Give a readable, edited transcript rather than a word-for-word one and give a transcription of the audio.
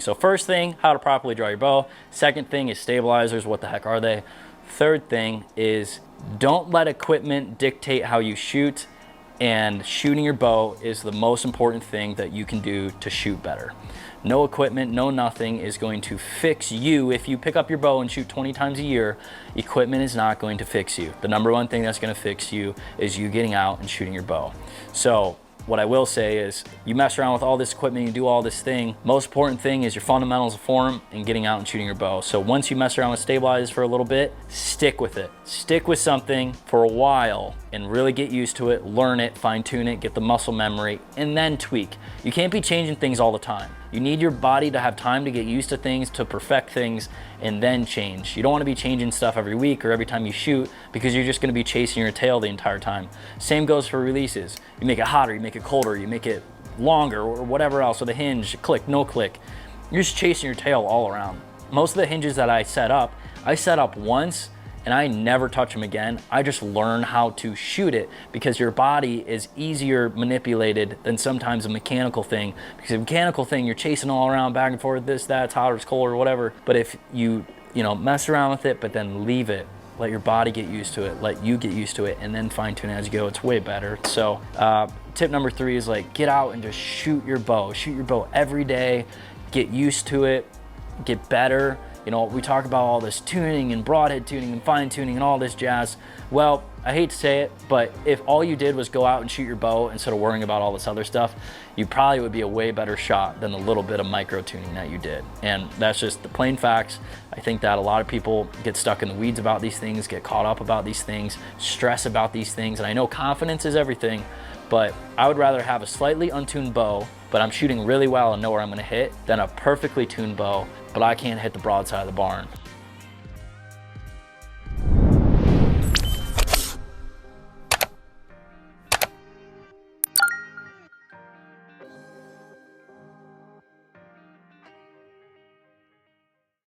things. So first thing, how to properly draw your bow. Second thing is stabilizers. What the heck are they? Third thing is don't let equipment dictate how you shoot, and shooting your bow is the most important thing that you can do to shoot better. No equipment, no nothing is going to fix you. If you pick up your bow and shoot 20 times a year, equipment is not going to fix you. The number one thing that's going to fix you is you getting out and shooting your bow. So what I will say is, you mess around with all this equipment, you do all this thing, most important thing is your fundamentals of form and getting out and shooting your bow. So once you mess around with stabilizers for a little bit, stick with it. Stick with something for a while and really get used to it, learn it, fine tune it, get the muscle memory, and then tweak. You can't be changing things all the time. You need your body to have time to get used to things, to perfect things, and then change. You don't want to be changing stuff every week or every time you shoot, because you're just going to be chasing your tail the entire time. Same goes for releases. You make it hotter, you make it colder, you make it longer, or whatever else, with a hinge, click, no click. You're just chasing your tail all around. Most of the hinges that I set up once, and I never touch them again. I just learn how to shoot it, because your body is easier manipulated than sometimes a mechanical thing. Because a mechanical thing, you're chasing all around, back and forth, this, that, it's hot or it's cold or whatever. But if you mess around with it, but then leave it, let your body get used to it, let you get used to it, and then fine tune as you go, it's way better. So tip number 3 is like, get out and just shoot your bow. Shoot your bow every day, get used to it, get better. You know, we talk about all this tuning and broadhead tuning and fine tuning and all this jazz. Well, I hate to say it, but if all you did was go out and shoot your bow instead of worrying about all this other stuff, you probably would be a way better shot than the little bit of micro tuning that you did. And that's just the plain facts. I think that a lot of people get stuck in the weeds about these things, get caught up about these things, stress about these things. And I know confidence is everything, but I would rather have a slightly untuned bow, but I'm shooting really well and know where I'm gonna hit, than a perfectly tuned bow, but I can't hit the broadside of the barn.